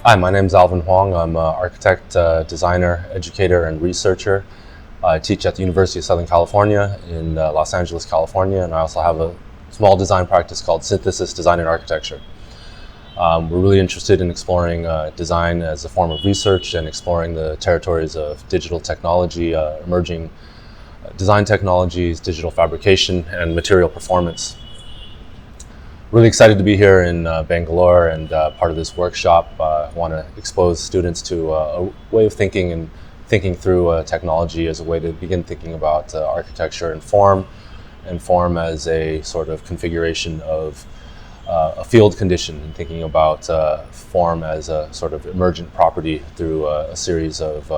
Hi, my name is Alvin Huang. I'm an architect, designer, educator, and researcher. I teach at the University of Southern California in Los Angeles, California, and I also have a small design practice called Synthesis Design and Architecture. We're really interested in exploring design as a form of research and exploring the territories of digital technology, emerging design technologies, digital fabrication, and material performance. Really excited to be here in Bangalore and part of this workshop. I want to expose students to a way of thinking and thinking through technology as a way to begin thinking about architecture and form as a sort of configuration of a field condition, and thinking about form as a sort of emergent property through a series of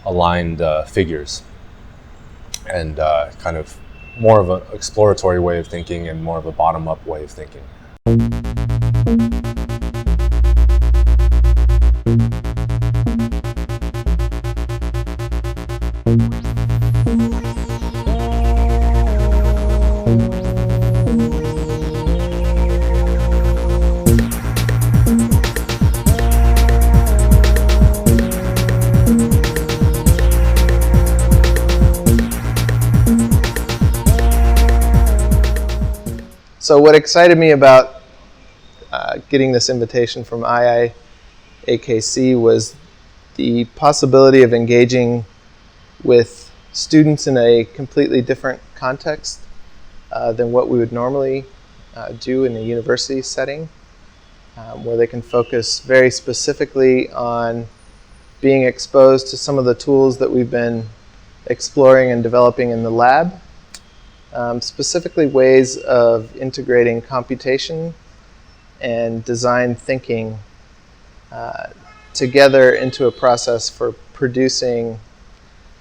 aligned figures, and kind of more of an exploratory way of thinking and more of a bottom-up way of thinking. So what excited me about getting this invitation from IIAKC was the possibility of engaging with students in a completely different context than what we would normally do in a university setting, where they can focus very specifically on being exposed to some of the tools that we've been exploring and developing in the lab. Specifically ways of integrating computation and design thinking together into a process for producing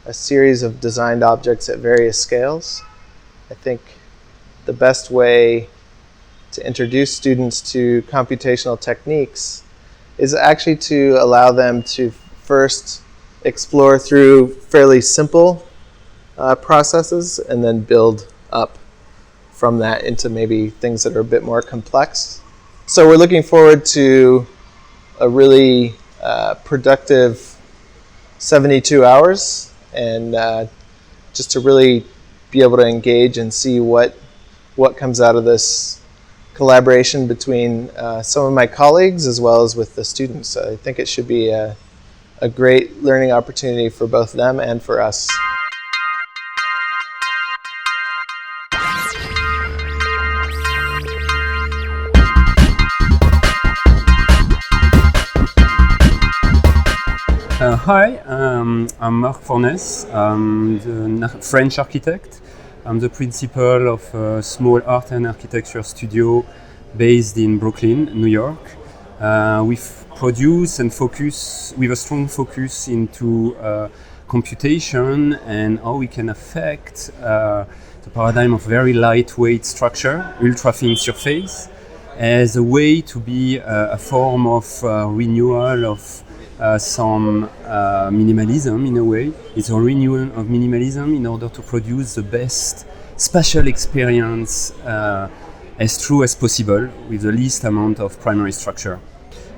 a series of designed objects at various scales. I think the best way to introduce students to computational techniques is actually to allow them to first explore through fairly simple processes and then build up from that into maybe things that are a bit more complex. So we're looking forward to a really productive 72 hours, and just to really be able to engage and see what comes out of this collaboration between some of my colleagues as well as with the students. So I think it should be a great learning opportunity for both them and for us. Hi, I'm Marc Fornes. I'm the French architect. I'm the principal of a small art and architecture studio based in Brooklyn, New York. We produce and focus with a strong focus into computation and how we can affect the paradigm of very lightweight structure, ultra-thin surface, as a way to be a form of renewal of some minimalism in a way. It's a renewal of minimalism in order to produce the best spatial experience as true as possible with the least amount of primary structure.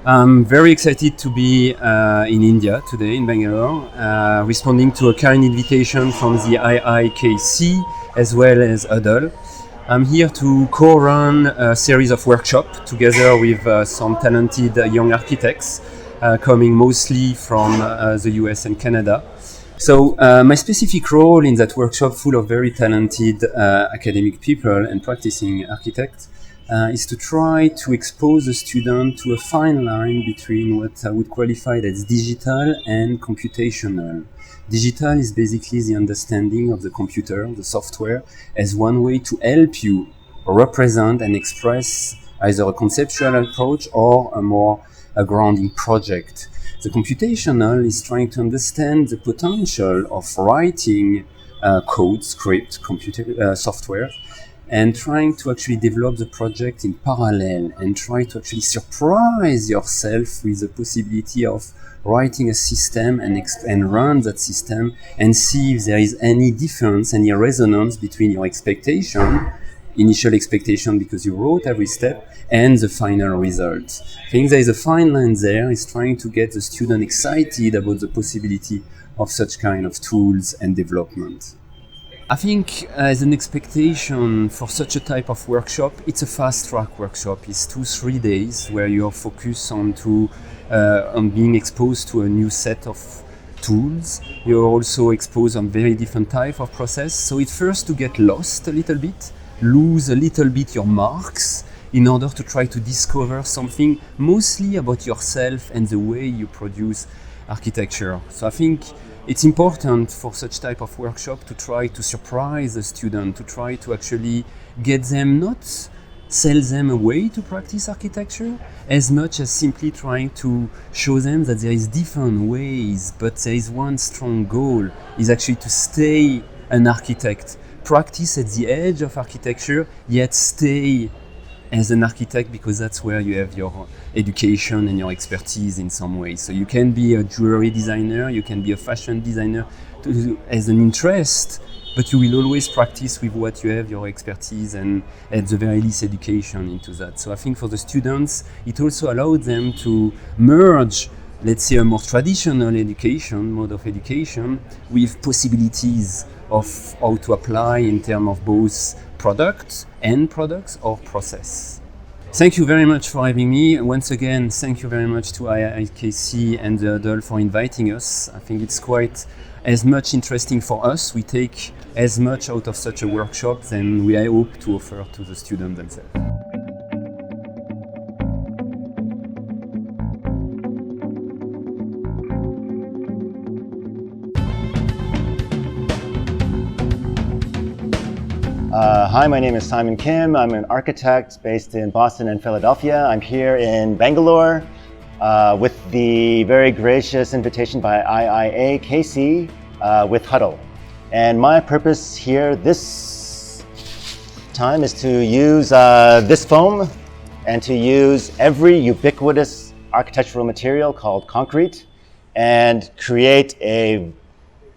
I'm very excited to be in India today, in Bangalore, responding to a kind invitation from the IIKC as well as UDL. I'm here to co-run a series of workshops together with some talented young architects coming mostly from the US and Canada. So my specific role in that workshop, full of very talented academic people and practicing architects, is to try to expose the student to a fine line between what I would qualify as digital and computational. Digital is basically the understanding of the computer, the software, as one way to help you represent and express either a conceptual approach or a grounding project. The computational is trying to understand the potential of writing code, script, computer software, and trying to actually develop the project in parallel and try to actually surprise yourself with the possibility of writing a system and run that system and see if there is any difference, any resonance between your expectation initial expectation because you wrote every step, and the final result. I think there is a fine line there. It's trying to get the student excited about the possibility of such kind of tools and development. I think as an expectation for such a type of workshop, it's a fast-track workshop. It's 2-3 days where you're focused on being exposed to a new set of tools. You're also exposed on very different type of process. So it's first to get lost a little bit, lose a little bit your marks in order to try to discover something mostly about yourself and the way you produce architecture. So I think it's important for such type of workshop to try to surprise the student, to try to actually get them, not sell them a way to practice architecture, as much as simply trying to show them that there is different ways, but there is one strong goal, is actually to stay an architect, practice at the edge of architecture, yet stay as an architect, because that's where you have your education and your expertise in some way. So you can be a jewelry designer, you can be a fashion designer as an interest, but you will always practice with what you have, your expertise, and at the very least education into that. So I think for the students, it also allowed them to merge, let's say, a more traditional education, mode of education, with possibilities of how to apply in terms of both products or process. Thank you very much for having me. Once again, thank you very much to IIKC and the Huddle for inviting us. I think it's quite as much interesting for us. We take as much out of such a workshop than we hope to offer to the students themselves. Hi, my name is Simon Kim. I'm an architect based in Boston and Philadelphia. I'm here in Bangalore with the very gracious invitation by IIAKC with Huddle. And my purpose here this time is to use this foam and to use every ubiquitous architectural material called concrete and create a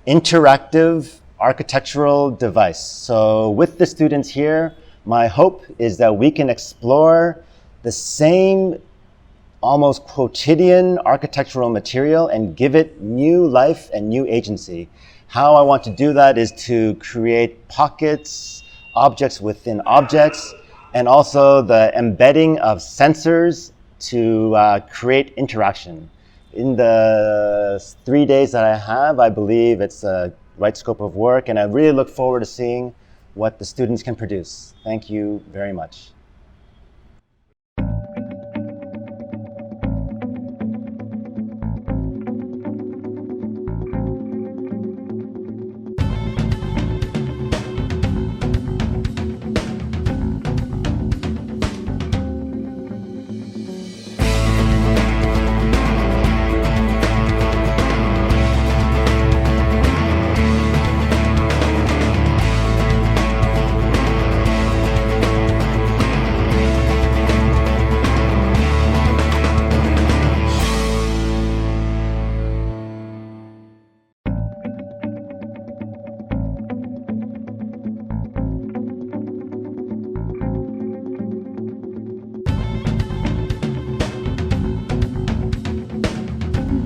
interactive architectural device. So with the students here, my hope is that we can explore the same almost quotidian architectural material and give it new life and new agency. How I want to do that is to create pockets, objects within objects, and also the embedding of sensors to create interaction. In the 3 days that I have, I believe it's a right scope of work, and I really look forward to seeing what the students can produce. Thank you very much.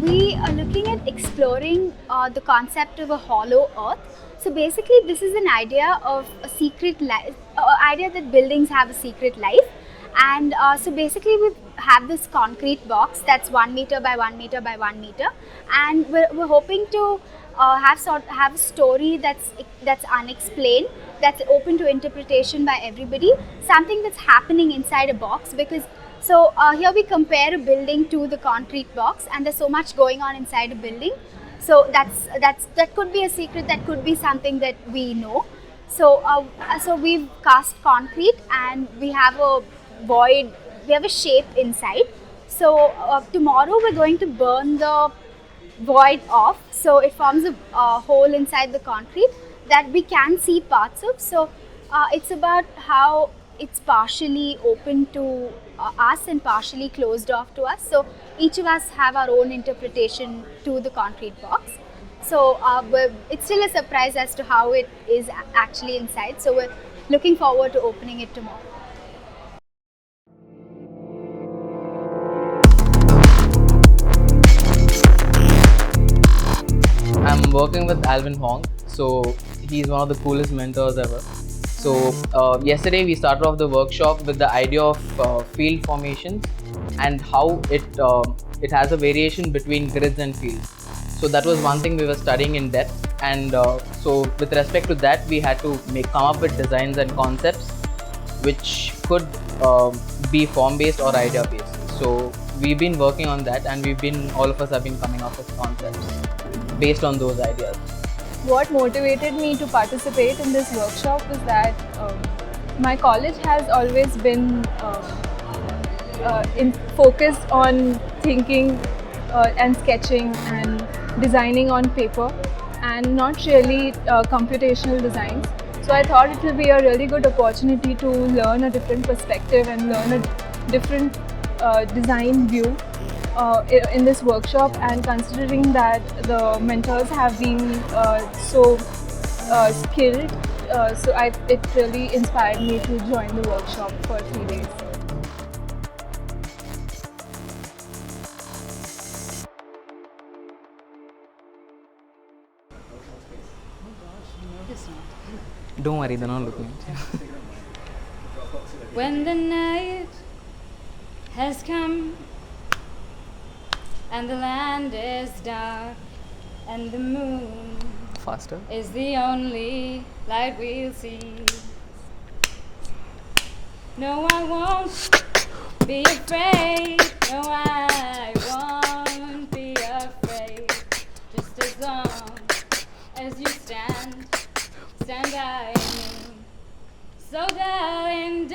We are looking at exploring the concept of a hollow earth. So basically this is an idea of a secret life, idea that buildings have a secret life. And so basically we have this concrete box that's 1 meter by 1 meter by 1 meter, and we're hoping to have a story that's unexplained, that's open to interpretation by everybody, something that's happening inside a box. Because so here we compare a building to the concrete box, and there's so much going on inside a building. So that could be a secret, that could be something that we know. So so we've cast concrete, and we have a void, we have a shape inside. So tomorrow we're going to burn the void off, so it forms a hole inside the concrete that we can see parts of. So it's about how it's partially open to us and partially closed off to us. So each of us have our own interpretation to the concrete box. So it's still a surprise as to how it is actually inside. So we're looking forward to opening it tomorrow. I'm working with Alvin Hong, so he's one of the coolest mentors ever. So yesterday we started off the workshop with the idea of field formations and how it has a variation between grids and fields. So that was one thing we were studying in depth, and so with respect to that, we had to come up with designs and concepts which could be form based or idea based. So we've been working on that, and all of us have been coming up with concepts based on those ideas. What motivated me to participate in this workshop was that my college has always been focused on thinking and sketching and designing on paper, and not really computational designs. So I thought it will be a really good opportunity to learn a different perspective and learn a different design view in this workshop. And considering that the mentors have been so skilled, it really inspired me to join the workshop for 3 days. Don't worry, they're not looking. When the night has come and the land is dark and the moon Faster. is the only light we'll see. No, I won't be afraid. No, I won't be afraid. Just as long as you stand by me. So darling,